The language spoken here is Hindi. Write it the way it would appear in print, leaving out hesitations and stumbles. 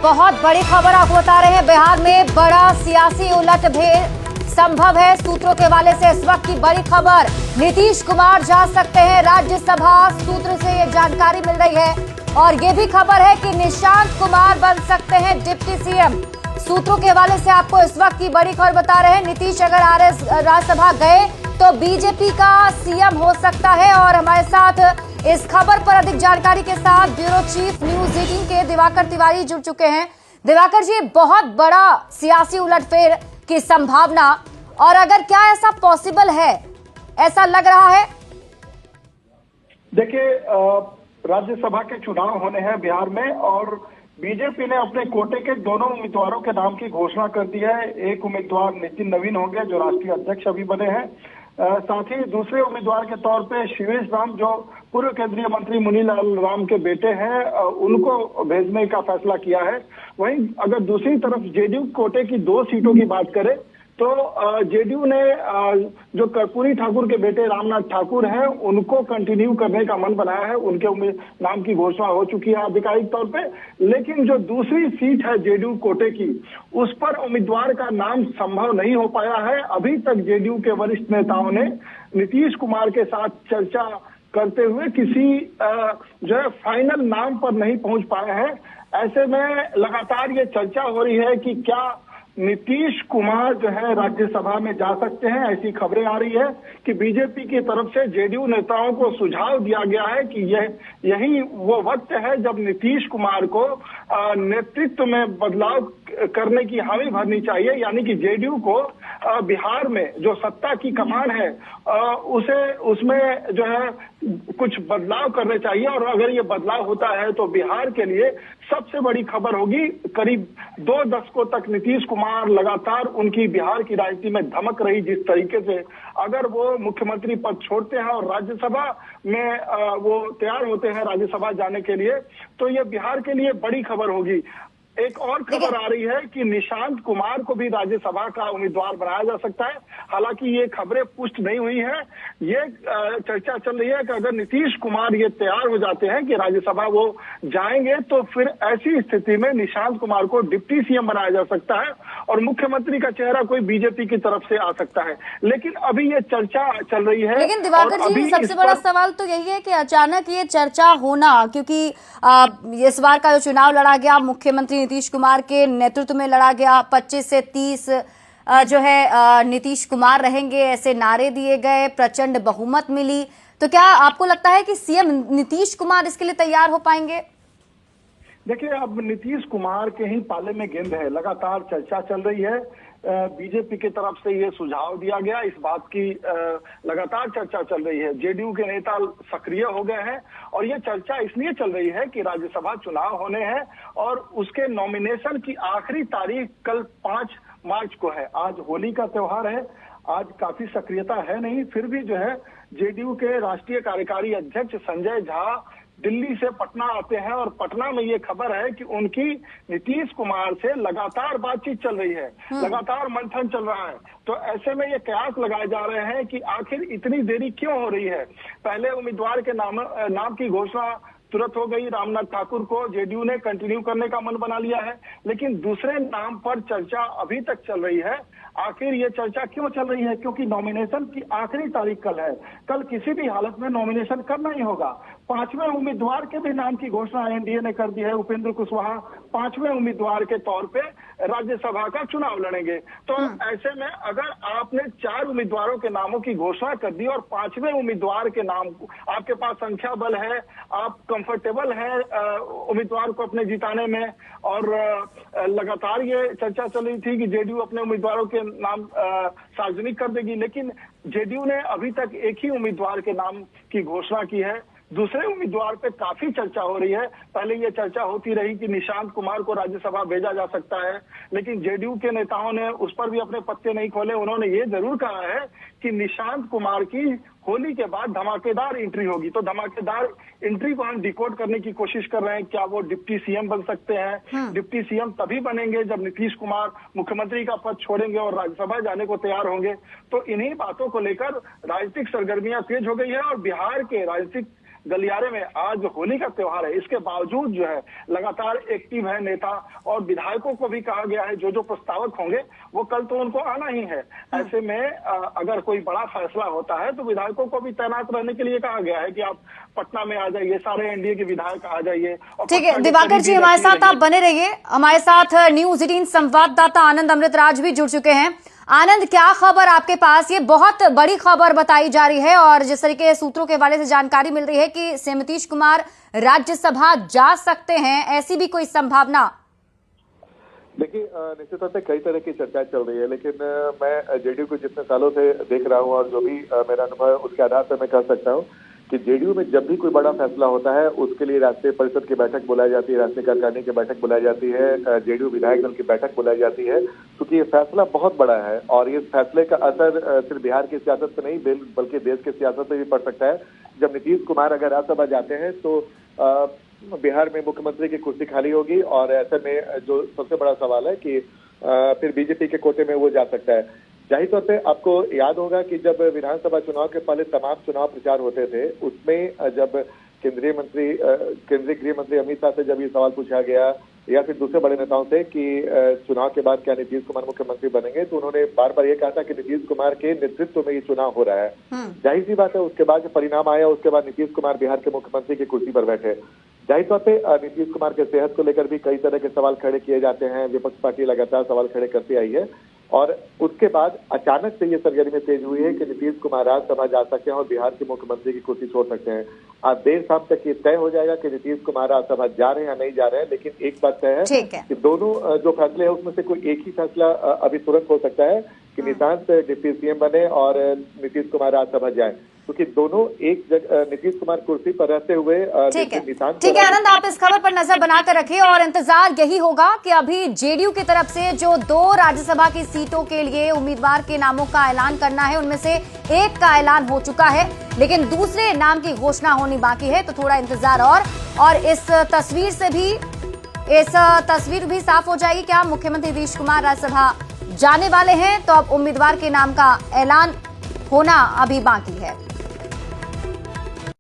बहुत बड़ी खबर आपको बता रहे हैं। बिहार में बड़ा सियासी उलटफेर संभव है। सूत्रों के हवाले से इस वक्त की बड़ी खबर, नीतीश कुमार जा सकते हैं राज्यसभा। सूत्र से ये जानकारी मिल रही है और ये भी खबर है कि निशांत कुमार बन सकते हैं डिप्टी सीएम। सूत्रों के हवाले से आपको इस वक्त की बड़ी खबर बता रहे हैं। नीतीश अगर राज्यसभा गए तो बीजेपी का सीएम हो सकता है। और हमारे साथ इस खबर पर अधिक जानकारी के साथ ब्यूरो चीफ न्यूज 18 के दिवाकर तिवारी जुड़ चुके हैं। दिवाकर जी, बहुत बड़ा सियासी उलटफेर की संभावना, और अगर क्या ऐसा पॉसिबल है, ऐसा लग रहा है? देखिए, राज्यसभा के चुनाव होने हैं बिहार में और बीजेपी ने अपने कोटे के दोनों उम्मीदवारों के नाम की घोषणा कर दी है। एक उम्मीदवार नितिन नवीन हो गए, जो राष्ट्रीय अध्यक्ष अभी बने हैं। साथ ही दूसरे उम्मीदवार के तौर पे शिवेश राम, जो पूर्व केंद्रीय मंत्री मुनीलाल राम के बेटे हैं, उनको भेजने का फैसला किया है। वहीं अगर दूसरी तरफ जेडीयू कोटे की 2 सीटों की बात करें तो जेडीयू ने जो कर्पूरी ठाकुर के बेटे रामनाथ ठाकुर हैं, उनको कंटिन्यू करने का मन बनाया है। उनके नाम की घोषणा हो चुकी है आधिकारिक तौर पे। लेकिन जो दूसरी सीट है जेडीयू कोटे की, उस पर उम्मीदवार का नाम संभव नहीं हो पाया है। अभी तक जेडीयू के वरिष्ठ नेताओं ने नीतीश कुमार के साथ चर्चा करते हुए किसी जो है फाइनल नाम पर नहीं पहुंच पाए हैं। ऐसे में लगातार ये चर्चा हो रही है कि क्या नीतीश कुमार जो है राज्यसभा में जा सकते हैं। ऐसी खबरें आ रही है कि बीजेपी की तरफ से जेडीयू नेताओं को सुझाव दिया गया है कि यही वो वक्त है जब नीतीश कुमार को नेतृत्व में बदलाव करने की हामी भरनी चाहिए। यानी कि जेडीयू को बिहार में जो सत्ता की कमान है उसमें जो है कुछ बदलाव करने चाहिए। और अगर ये बदलाव होता है तो बिहार के लिए सबसे बड़ी खबर होगी। करीब 2 दशकों तक नीतीश कुमार लगातार उनकी बिहार की राजनीति में धमक रही जिस तरीके से, अगर वो मुख्यमंत्री पद छोड़ते हैं और राज्यसभा में वो तैयार होते हैं राज्यसभा जाने के लिए, तो ये बिहार के लिए बड़ी खबर होगी। एक और खबर आ रही है कि निशांत कुमार को भी राज्यसभा का उम्मीदवार बनाया जा सकता है। हालांकि ये खबरें पुष्ट नहीं हुई है। ये चर्चा चल रही है कि अगर नीतीश कुमार ये तैयार हो जाते हैं कि राज्यसभा वो जाएंगे, तो फिर ऐसी स्थिति में निशांत कुमार को डिप्टी सीएम बनाया जा सकता है और मुख्यमंत्री का चेहरा कोई बीजेपी की तरफ से आ सकता है। लेकिन अभी ये चर्चा चल रही है। लेकिन दिवाकर जी, सबसे बड़ा सवाल तो यही है कि अचानक ये चर्चा होना, क्योंकि इस बार का जो चुनाव लड़ा गया मुख्यमंत्री नीतीश कुमार के नेतृत्व में लड़ा गया। 25 से 30 जो है नीतीश कुमार रहेंगे, ऐसे नारे दिए गए, प्रचंड बहुमत मिली। तो क्या आपको लगता है कि सीएम नीतीश कुमार इसके लिए तैयार हो पाएंगे? देखिए, अब नीतीश कुमार के ही पाले में गेंद है। लगातार चर्चा चल रही है। बीजेपी की तरफ से ये सुझाव दिया गया, इस बात की लगातार चर्चा चल रही है। जेडीयू के नेता सक्रिय हो गए हैं और ये चर्चा इसलिए चल रही है कि राज्यसभा चुनाव होने हैं और उसके नॉमिनेशन की आखिरी तारीख कल 5 मार्च को है। आज होली का त्योहार है, आज काफी सक्रियता है नहीं, फिर भी जो है जेडीयू के राष्ट्रीय कार्यकारी अध्यक्ष संजय झा दिल्ली से पटना आते हैं और पटना में ये खबर है कि उनकी नीतीश कुमार से लगातार बातचीत चल रही है, लगातार मंथन चल रहा है। तो ऐसे में ये कयास लगाए जा रहे हैं कि आखिर इतनी देरी क्यों हो रही है। पहले उम्मीदवार के नाम की घोषणा तुरंत हो गई, रामनाथ ठाकुर को जेडीयू ने कंटिन्यू करने का मन बना लिया है। लेकिन दूसरे नाम पर चर्चा अभी तक चल रही है। आखिर ये चर्चा क्यों चल रही है? क्योंकि नॉमिनेशन की आखिरी तारीख कल है। कल किसी भी हालत में नॉमिनेशन करना ही होगा। 5वें उम्मीदवार के भी नाम की घोषणा एनडीए ने कर दी है। उपेंद्र कुशवाहा 5वें उम्मीदवार के तौर पे राज्यसभा का चुनाव लड़ेंगे। तो ऐसे में अगर आपने 4 उम्मीदवारों के नामों की घोषणा कर दी और 5वें उम्मीदवार के नाम, आपके पास संख्या बल है, आप कंफर्टेबल है उम्मीदवार को अपने जिताने में, और लगातार ये चर्चा चल रही थी कि जेडीयू अपने उम्मीदवारों के नाम सार्वजनिक कर देगी। लेकिन जेडीयू ने अभी तक एक ही उम्मीदवार के नाम की घोषणा की है। दूसरे उम्मीदवार पे काफी चर्चा हो रही है। पहले ये चर्चा होती रही कि निशांत कुमार को राज्यसभा भेजा जा सकता है, लेकिन जेडीयू के नेताओं ने उस पर भी अपने पत्ते नहीं खोले। उन्होंने ये जरूर कहा है कि निशांत कुमार की होली के बाद धमाकेदार एंट्री होगी। तो धमाकेदार एंट्री को हम डिकोड करने की कोशिश कर रहे हैं। क्या वो डिप्टी सीएम बन सकते हैं? डिप्टी सीएम तभी बनेंगे जब नीतीश कुमार मुख्यमंत्री का पद छोड़ेंगे और राज्यसभा जाने को तैयार होंगे। तो इन्हीं बातों को लेकर राजनीतिक सरगर्मियां तेज हो गई है और बिहार के राजनीतिक गलियारे में आज होली का त्योहार है, इसके बावजूद जो है लगातार एक्टिव है नेता, और विधायकों को भी कहा गया है जो प्रस्तावक होंगे वो कल तो उनको आना ही है। ऐसे में अगर कोई बड़ा फैसला होता है तो विधायकों को भी तैनात रहने के लिए कहा गया है कि आप पटना में आ जाइए, सारे एनडीए के विधायक आ जाइए। ठीक है दिवाकर जी, हमारे साथ आप बने रहिए। हमारे साथ न्यूज 18 संवाददाता आनंद अमृतराज भी जुड़ चुके हैं। आनंद, क्या खबर आपके पास? ये बहुत बड़ी खबर बताई जा रही है और जिस तरीके के सूत्रों के हवाले से जानकारी मिल रही है कि श्री नीतीश कुमार राज्यसभा जा सकते हैं, ऐसी भी कोई संभावना? देखिए, निश्चित तौर पर कई तरह की चर्चाएं चल रही है, लेकिन मैं जेडीयू को जितने सालों से देख रहा हूं और जो भी मेरा अनुभव है उसके आधार पर मैं कह सकता हूं कि जेडीयू में जब भी कोई बड़ा फैसला होता है उसके लिए राष्ट्रीय परिषद की बैठक बुलाई जाती है, राष्ट्रीय कार्यकारिणी की बैठक बुलाई जाती है, जेडीयू विधायक दल की बैठक बुलाई जाती है, क्योंकि ये फैसला बहुत बड़ा है और इस फैसले का असर सिर्फ बिहार की सियासत पर नहीं बल्कि देश की सियासत पर भी पड़ सकता है। जब नीतीश कुमार अगर राज्यसभा जाते हैं तो बिहार में मुख्यमंत्री की कुर्सी खाली होगी और ऐसे में जो सबसे बड़ा सवाल है कि फिर बीजेपी के कोटे में वो जा सकता है। जाहिर तौर पे आपको याद होगा कि जब विधानसभा चुनाव के पहले तमाम चुनाव प्रचार होते थे उसमें जब केंद्रीय गृह मंत्री अमित शाह से जब ये सवाल पूछा गया या फिर दूसरे बड़े नेताओं से कि चुनाव के बाद क्या नीतीश कुमार मुख्यमंत्री बनेंगे, तो उन्होंने बार बार ये कहा था कि नीतीश कुमार के नेतृत्व में ये चुनाव हो रहा है। जाहिर सी बात है उसके बाद जो परिणाम आया उसके बाद नीतीश कुमार बिहार के मुख्यमंत्री की कुर्सी पर बैठे। जाहिर तौर पे नीतीश कुमार के सेहत को लेकर भी कई तरह के सवाल खड़े किए जाते हैं, विपक्ष पार्टी लगातार सवाल खड़े करती आई है और उसके बाद अचानक से ये सरगर्मी तेज हुई है कि नीतीश कुमार राज्यसभा जा सकते हैं और बिहार के मुख्यमंत्री की कुर्सी छोड़ सकते हैं। आज देर शाम तक ये तय हो जाएगा कि नीतीश कुमार राज्यसभा जा रहे हैं या नहीं जा रहे हैं, लेकिन एक बात तय है कि दोनों जो फैसले हैं उसमें से कोई एक ही फैसला अभी तुरंत हो सकता है कि निशांत डिप्टी सीएम बने और नीतीश कुमार राज्यसभा जाए, क्योंकि दोनों एक जगह नीतीश कुमार कुर्सी पर रहते हुए ठीक है आनंद, आप इस खबर पर नजर बनाकर रखिए और इंतजार यही होगा कि अभी जेडीयू की तरफ से जो 2 राज्यसभा की सीटों के लिए उम्मीदवार के नामों का ऐलान करना है उनमें से एक का ऐलान हो चुका है, लेकिन दूसरे नाम की घोषणा होनी बाकी है, तो थोड़ा इंतजार और इस तस्वीर भी साफ हो जाएगी क्या मुख्यमंत्री नीतीश कुमार राज्यसभा जाने वाले हैं, तो अब उम्मीदवार के नाम का ऐलान होना अभी बाकी है।